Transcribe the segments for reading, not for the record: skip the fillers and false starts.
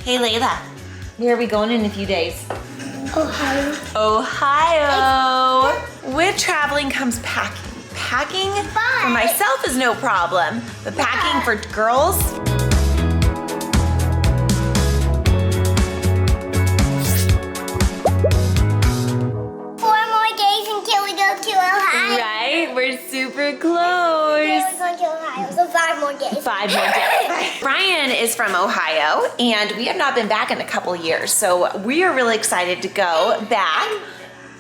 Hey Layla, where are we going in a few days? Ohio. Ohio. With traveling comes packing. Packing for myself is no problem, but packing for girls? 4 more days until we go to Ohio. Right, we're super close. We're going to Ohio, so 5 more days. 5 more days. Brian is from Ohio, and we have not been back in a couple years, so we are really excited to go back.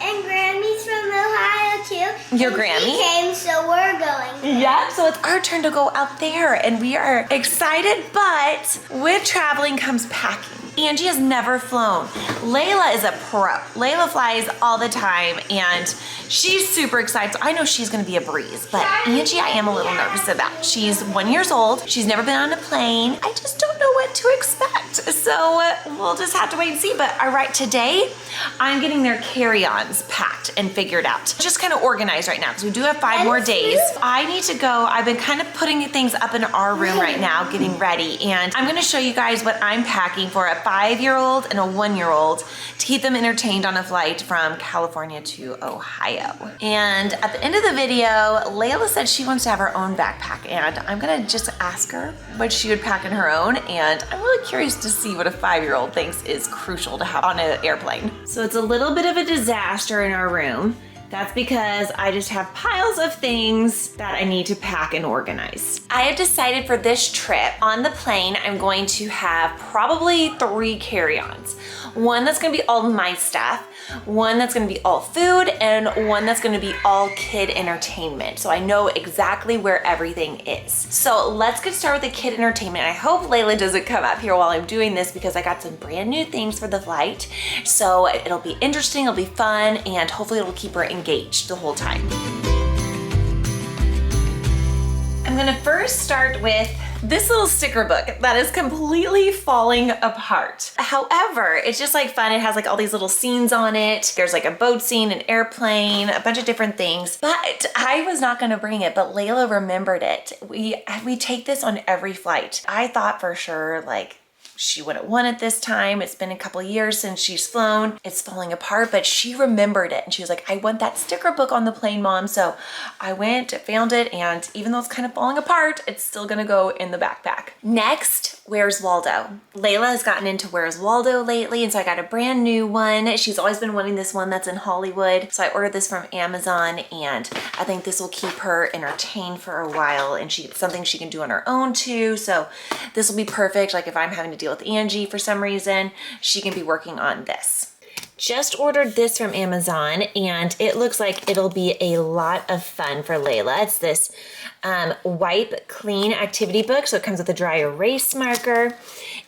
And Grammy's from Ohio too. Your And Grammy? She came, so we're going. Yep, so it's our turn to go out there, and we are excited, but with traveling comes packing. Angie has never flown. Layla is a pro. Layla flies all the time, and she's super excited. So I know she's gonna be a breeze, but Angie I am a little nervous about. She's 1 year old. She's never been on a plane. I just don't know what to expect. So we'll just have to wait and see. But all right, today I'm getting their carry-ons packed and figured out. Just kind of organized right now because we do have 5 more days. I need to go. I've been kind of putting things up in our room right now, getting ready. And I'm gonna show you guys what I'm packing for a 5-year-old and a 1-year-old to keep them entertained on a flight from California to Ohio. And at the end of the video, Layla said she wants to have her own backpack, and I'm gonna just ask her what she would pack in her own, and I'm really curious to see what a 5-year-old thinks is crucial to have on an airplane. So it's a little bit of a disaster in our room. That's because I just have piles of things that I need to pack and organize. I have decided for this trip on the plane, I'm going to have probably 3 carry-ons. One that's gonna be all my stuff, one that's gonna be all food, and one that's gonna be all kid entertainment. So I know exactly where everything is. So let's get started with the kid entertainment. I hope Layla doesn't come up here while I'm doing this because I got some brand new things for the flight. So it'll be interesting, it'll be fun, and hopefully it'll keep her engaged the whole time. I'm gonna first start with this little sticker book that is completely falling apart. However, it's just like fun. It has like all these little scenes on it. There's like a boat scene, an airplane, a bunch of different things. But I was not gonna bring it, but Layla remembered it. We take this on every flight. I thought for sure like she wouldn't want it this time. It's been a couple years since she's flown. It's falling apart, but she remembered it. And she was like, I want that sticker book on the plane, Mom. So I went, found it, and even though it's kind of falling apart, it's still gonna go in the backpack. Next, Where's Waldo? Layla has gotten into Where's Waldo lately, and so I got a brand new one. She's always been wanting this one that's in Hollywood. So I ordered this from Amazon, and I think this will keep her entertained for a while, and it's something she can do on her own too. So this will be perfect. Like if I'm having to deal with Angie for some reason, she can be working on this. Just ordered this from Amazon, and it looks like it'll be a lot of fun for Layla. It's this wipe clean activity book. So it comes with a dry erase marker,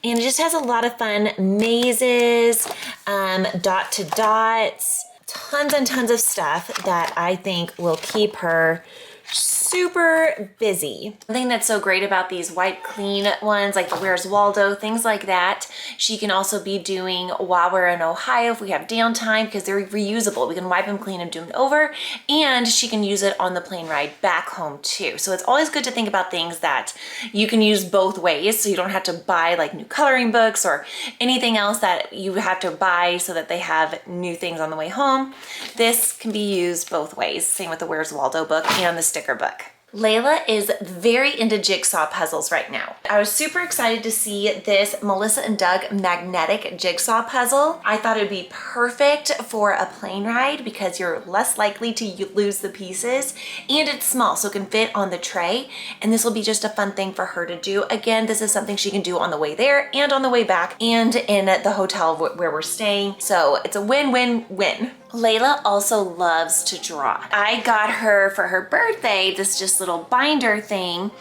and it just has a lot of fun mazes, dot to dots, tons and tons of stuff that I think will keep her super busy. The thing that's so great about these white clean ones, like the Where's Waldo, things like that, she can also be doing while we're in Ohio if we have downtime, because they're reusable. We can wipe them clean and do them over, and she can use it on the plane ride back home too. So it's always good to think about things that you can use both ways, so you don't have to buy like new coloring books or anything else that you have to buy so that they have new things on the way home. This can be used both ways. Same with the Where's Waldo book and the sticker book. Layla is very into jigsaw puzzles right now. I was super excited to see this Melissa and Doug magnetic jigsaw puzzle. I thought it would be perfect for a plane ride because you're less likely to lose the pieces, and it's small so it can fit on the tray, and this will be just a fun thing for her to do. Again, this is something she can do on the way there and on the way back and in the hotel where we're staying. So it's a win-win-win. Layla also loves to draw. I got her for her birthday this just little binder thing,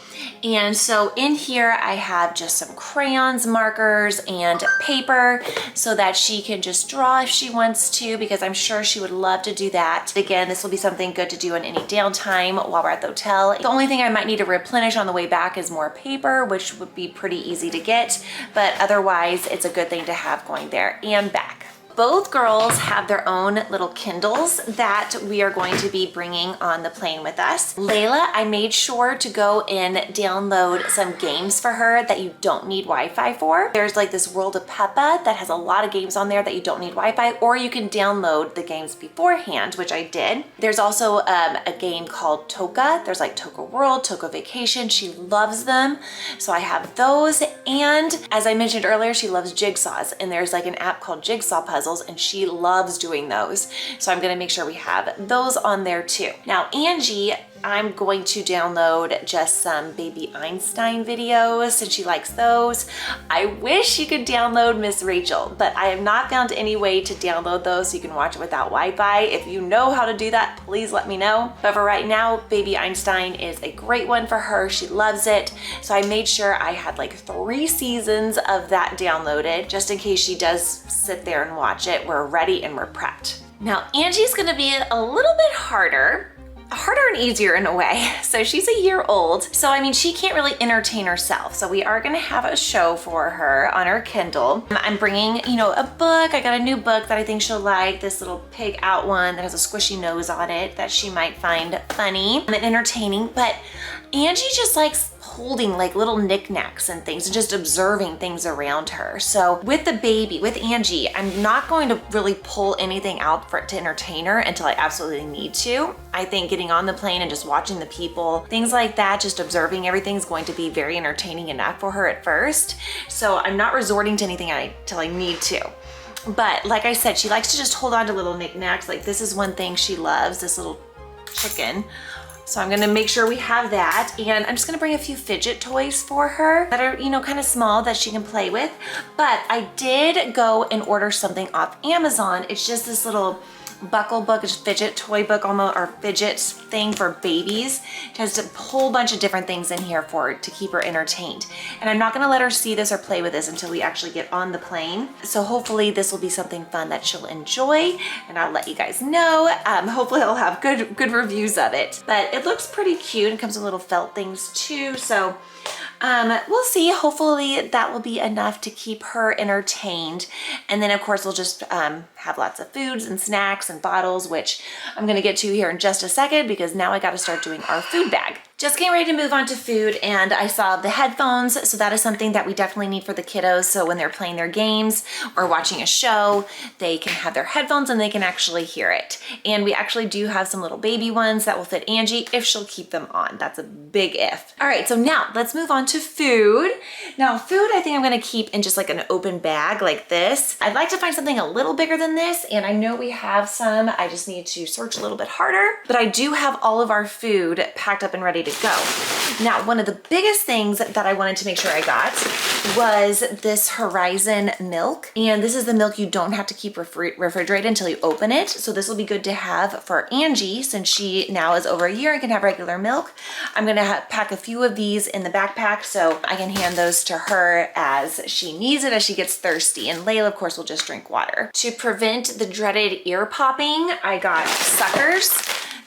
and so in here I have just some crayons, markers, and paper so that she can just draw if she wants to, because I'm sure she would love to do that. Again, this will be something good to do in any downtime while we're at the hotel. The only thing I might need to replenish on the way back is more paper, which would be pretty easy to get, but otherwise it's a good thing to have going there and back. both girls have their own little Kindles that we are going to be bringing on the plane with us. Layla, I made sure to go and download some games for her that you don't need Wi-Fi for. There's like this World of Peppa that has a lot of games on there that you don't need Wi-Fi, or you can download the games beforehand, which I did. There's also a game called Toca. There's like Toca World, Toca Vacation. She loves them. So I have those. And as I mentioned earlier, she loves jigsaws, and there's like an app called Jigsaw Puzzles, and she loves doing those. So I'm gonna make sure we have those on there too. Now, Angie, I'm going to download just some Baby Einstein videos since she likes those. I wish you could download Miss Rachel, but I have not found any way to download those so you can watch it without Wi-Fi. If you know how to do that, please let me know. But for right now, Baby Einstein is a great one for her. She loves it. So I made sure I had like 3 seasons of that downloaded just in case she does sit there and watch it. We're ready and we're prepped. Now, Angie's gonna be a little bit harder and easier in a way. So she's a year old. So I mean, she can't really entertain herself. So we are gonna have a show for her on her Kindle. I'm bringing, you know, a book. I got a new book that I think she'll like, this little pig out one that has a squishy nose on it that she might find funny and entertaining. But Angie just likes holding like little knickknacks and things and just observing things around her. So with the baby, with Angie, I'm not going to really pull anything out for it to entertain her until I absolutely need to. I think getting on the plane and just watching the people, things like that, just observing everything is going to be very entertaining enough for her at first. So I'm not resorting to anything until I need to. But like I said, she likes to just hold on to little knickknacks. Like this is one thing she loves, this little chicken. So I'm gonna make sure we have that, and I'm just gonna bring a few fidget toys for her that are, you know, kind of small that she can play with. But I did go and order something off Amazon. It's just this little buckle book, it's fidget toy book almost, or fidget thing for babies. It has a whole bunch of different things in here for to keep her entertained. And I'm not gonna let her see this or play with this until we actually get on the plane. So hopefully this will be something fun that she'll enjoy, and I'll let you guys know. Hopefully I'll have good reviews of it. But it looks pretty cute. It comes with little felt things too. So we'll see. Hopefully that will be enough to keep her entertained. And then of course we'll just have lots of foods and snacks and bottles, which I'm gonna get to here in just a second because now I gotta start doing our food bag. Just getting ready to move on to food, and I saw the headphones, so that is something that we definitely need for the kiddos, so when they're playing their games or watching a show, they can have their headphones and they can actually hear it. And we actually do have some little baby ones that will fit Angie if she'll keep them on. That's a big if. All right, so now let's move on to food. Now food, I think I'm gonna keep in just like an open bag like this. I'd like to find something a little bigger than this, and I know we have some. I just need to search a little bit harder, but I do have all of our food packed up and ready to go. Now, one of the biggest things that I wanted to make sure I got was this Horizon milk. And this is the milk you don't have to keep refrigerated until you open it. So this will be good to have for Angie since she now is over a year and can have regular milk. I'm gonna pack a few of these in the backpack so I can hand those to her as she needs it, as she gets thirsty. And Layla, of course, will just drink water. To prevent the dreaded ear popping, I got suckers.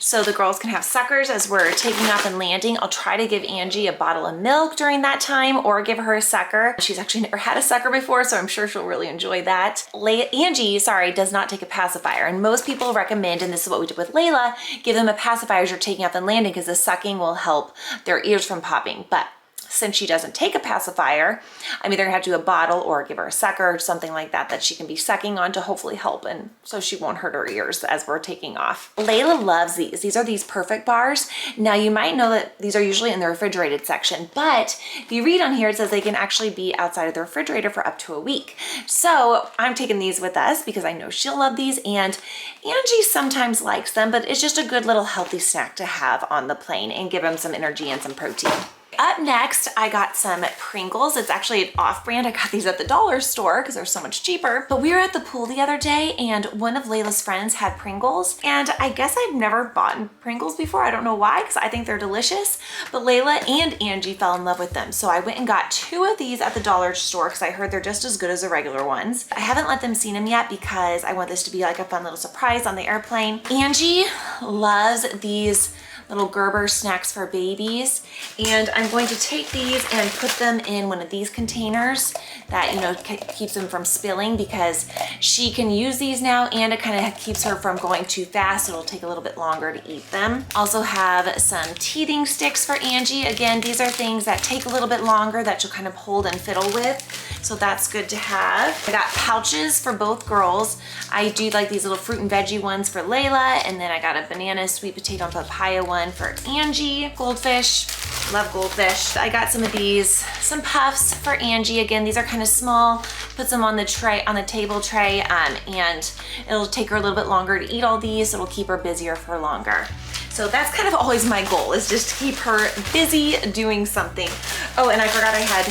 So the girls can have suckers as we're taking off and landing. I'll try to give Angie a bottle of milk during that time or give her a sucker. She's actually never had a sucker before, so I'm sure she'll really enjoy that. Angie, does not take a pacifier. And most people recommend, and this is what we did with Layla, give them a pacifier as you're taking off and landing because the sucking will help their ears from popping. But since she doesn't take a pacifier, I'm either gonna have to do a bottle or give her a sucker or something like that that she can be sucking on to hopefully help, and so she won't hurt her ears as we're taking off. Layla loves these. These are these Perfect bars. Now you might know that these are usually in the refrigerated section, but if you read on here, it says they can actually be outside of the refrigerator for up to a week. So I'm taking these with us because I know she'll love these, and Angie sometimes likes them, but it's just a good little healthy snack to have on the plane and give them some energy and some protein. Up next, I got some Pringles. It's actually an off-brand. I got these at the dollar store because they're so much cheaper. But we were at the pool the other day and one of Layla's friends had Pringles. And I guess I've never bought Pringles before. I don't know why, because I think they're delicious. But Layla and Angie fell in love with them. So I went and got 2 of these at the dollar store because I heard they're just as good as the regular ones. I haven't let them see them yet because I want this to be like a fun little surprise on the airplane. Angie loves these little Gerber snacks for babies. And I'm going to take these and put them in one of these containers that, you know, keeps them from spilling, because she can use these now and it kind of keeps her from going too fast. It'll take a little bit longer to eat them. Also have some teething sticks for Angie. Again, these are things that take a little bit longer that she'll kind of hold and fiddle with. So that's good to have. I got pouches for both girls. I do like these little fruit and veggie ones for Layla, and then I got a banana, sweet potato, and papaya one for Angie. Goldfish, love goldfish. I got some of these, some puffs for Angie. Again, these are kind of small. Puts them on the tray, on the table tray, and it'll take her a little bit longer to eat all these, so it'll keep her busier for longer. So that's kind of always my goal, is just to keep her busy doing something. Oh, and I forgot I had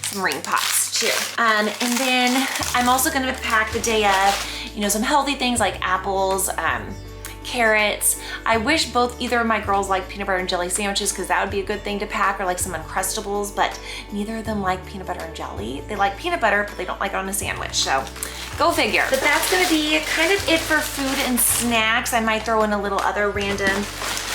some ring pops too. And then I'm also gonna pack the day of, you know, some healthy things like apples, carrots. I wish either of my girls like peanut butter and jelly sandwiches, because that would be a good thing to pack, or like some Uncrustables, but neither of them like peanut butter and jelly. They like peanut butter, but they don't like it on a sandwich, so go figure. But that's gonna be kind of it for food and snacks. I might throw in a little other random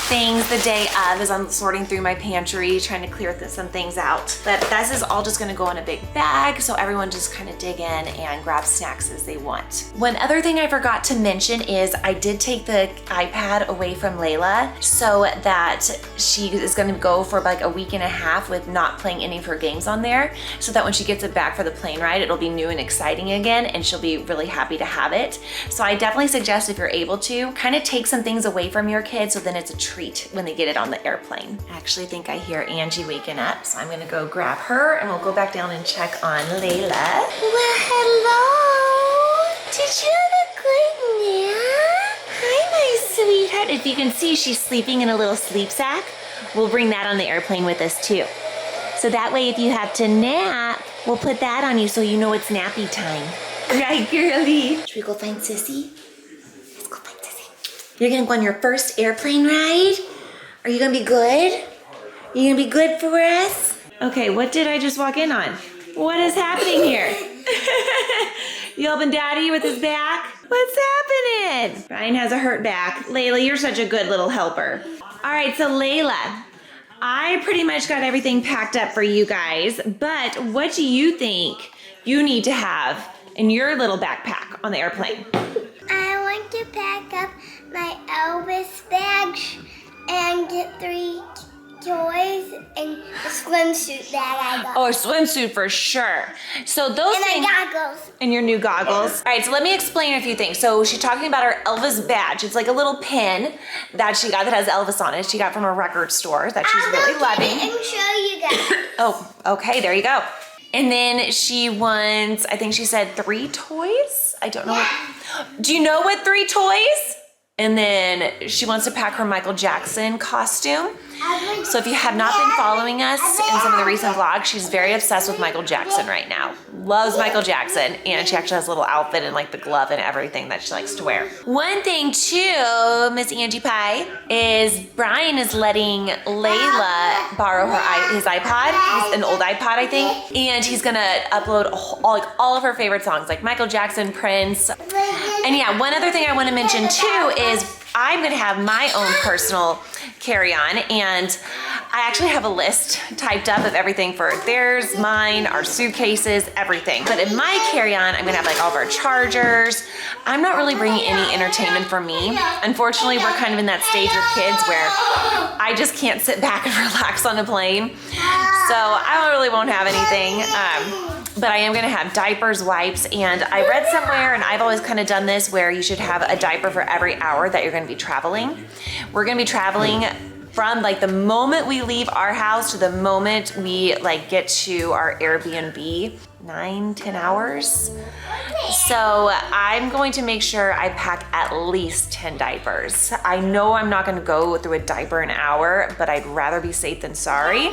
things the day of as I'm sorting through my pantry, trying to clear some things out. But this is all just gonna go in a big bag, so everyone just kind of dig in and grab snacks as they want. One other thing I forgot to mention is I did take the iPad away from Layla so that she is gonna go for like a week and a half with not playing any of her games on there, so that when she gets it back for the plane ride, it'll be new and exciting again, and she'll be really happy to have it. So I definitely suggest, if you're able to, kind of take some things away from your kids, so then it's a treat when they get it on the airplane. I actually think I hear Angie waking up, so I'm gonna go grab her and we'll go back down and check on Layla. Well, hello. Did you have a good nap? Hi, my sweetheart. If you can see, she's sleeping in a little sleep sack. We'll bring that on the airplane with us too. So that way, if you have to nap, we'll put that on you so you know it's nappy time. Right, girlie? Should we go find Sissy? Let's go find Sissy. You're gonna go on your first airplane ride? Are you gonna be good? You gonna be good for us? Okay, what did I just walk in on? What is happening here? You helping Daddy with his back? What's happening? Bryan has a hurt back. Layla, you're such a good little helper. All right, so Layla, I pretty much got everything packed up for you guys, but what do you think you need to have in your little backpack on the airplane? I want to pack up my Elvis bag and get 3 toys and a swimsuit bag I got. Oh, a swimsuit for sure. So those and things. my goggles. And your new goggles. All right, so let me explain a few things. So she's talking about her Elvis badge. It's like a little pin that she got that has Elvis on it. She got from a record store that she's really loving. And show you guys. Oh, okay, there you go. And then she wants, I think she said 3 toys? I don't know. What, do you know what 3 toys? And then she wants to pack her Michael Jackson costume. So if you have not been following us in some of the recent vlogs, she's very obsessed with Michael Jackson right now. Loves Michael Jackson, and she actually has a little outfit and like the glove and everything that she likes to wear. One thing too, Miss Angie Pie, is Bryan is letting Layla borrow his iPod, an old iPod I think, and he's gonna upload all of her favorite songs like Michael Jackson, Prince. And yeah, one other thing I wanna mention too is I'm gonna have my own personal carry-on, and I actually have a list typed up of everything for theirs, mine, our suitcases, everything. But in my carry-on, I'm gonna have like all of our chargers. I'm not really bringing any entertainment for me. Unfortunately, we're kind of in that stage with kids where I just can't sit back and relax on a plane. So I really won't have anything. But I am gonna have diapers, wipes, and I read somewhere, and I've always kind of done this, where you should have a diaper for every hour that you're gonna be traveling. We're gonna be traveling from like the moment we leave our house to the moment we like get to our Airbnb, 9-10 hours. So I'm going to make sure I pack at least 10 diapers. I know I'm not gonna go through a diaper an hour, but I'd rather be safe than sorry.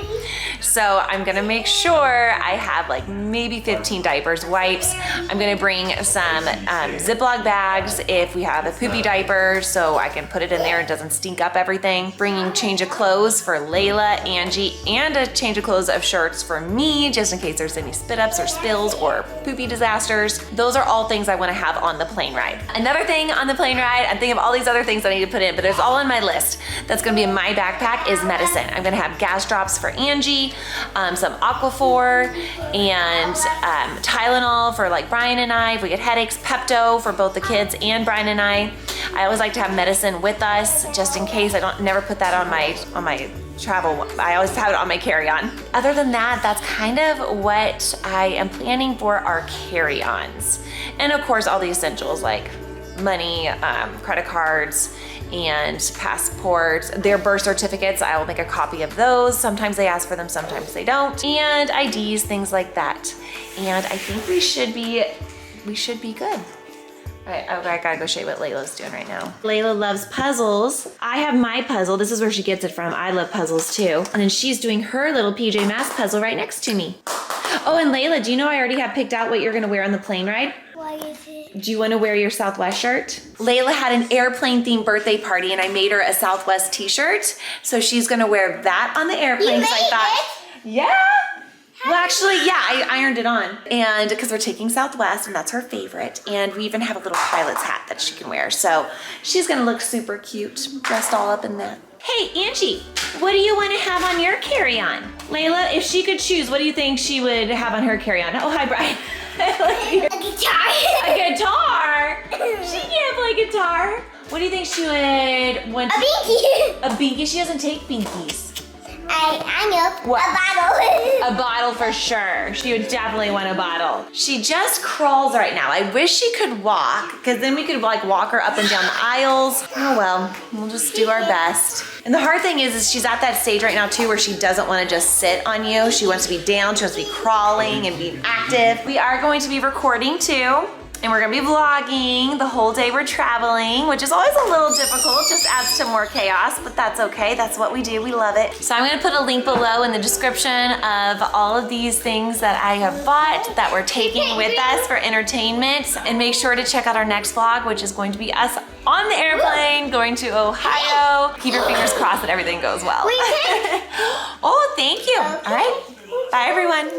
So I'm gonna make sure I have like maybe 15 diapers, wipes. I'm gonna bring some Ziploc bags if we have a poopy diaper, so I can put it in there, it doesn't stink up everything. Bringing change of clothes for Layla, Angie, and a change of clothes of shirts for me, just in case there's any spit ups or spills or poopy disasters. Those are all things I want to have on the plane ride. Another thing on the plane ride, I'm thinking of all these other things I need to put in, but there's all on my list that's gonna be in my backpack is medicine. I'm gonna have gas drops for Angie, some Aquaphor, and Tylenol for like Bryan and I if we get headaches, Pepto for both the kids and Bryan and I. I always like to have medicine with us just in case. I never put that on my travel. I always have it on my carry-on. Other than that, that's kind of what I am planning for our carry-ons. And of course, all the essentials like money, credit cards, and passports. Their birth certificates, I will make a copy of those. Sometimes they ask for them, sometimes they don't. And IDs, things like that. And I think we should be good. All right, I gotta go show you what Layla's doing right now. Layla loves puzzles. I have my puzzle. This is where she gets it from. I love puzzles too. And then she's doing her little PJ Masks puzzle right next to me. Oh, and Layla, do you know I already have picked out what you're gonna wear on the plane ride? What is it? Do you wanna wear your Southwest shirt? Layla had an airplane themed birthday party and I made her a Southwest t-shirt. So she's gonna wear that on the airplane. You made Yeah. Well, actually, yeah, I ironed it on. And because we're taking Southwest and that's her favorite. And we even have a little pilot's hat that she can wear. So she's gonna look super cute, dressed all up in that. Hey, Angie, what do you wanna have on your carry-on? Layla, if she could choose, what do you think she would have on her carry-on? Oh, hi, Bryan. A guitar. A guitar? She can't play guitar. What do you think she would want? A binky. A binky? She doesn't take binkies. I know. What? A bottle. A bottle for sure. She would definitely want a bottle. She just crawls right now. I wish she could walk, because then we could like walk her up and down the aisles. Oh well, we'll just do our best. And the hard thing is she's at that stage right now too where she doesn't want to just sit on you. She wants to be down, she wants to be crawling and being active. We are going to be recording too. And we're gonna be vlogging the whole day we're traveling, which is always a little difficult, just adds to more chaos, but that's okay, that's what we do, we love it. So I'm gonna put a link below in the description of all of these things that I have bought that we're taking with us for entertainment. And make sure to check out our next vlog, which is going to be us on the airplane going to Ohio. Keep your fingers crossed that everything goes well. Oh, thank you. All right, bye everyone.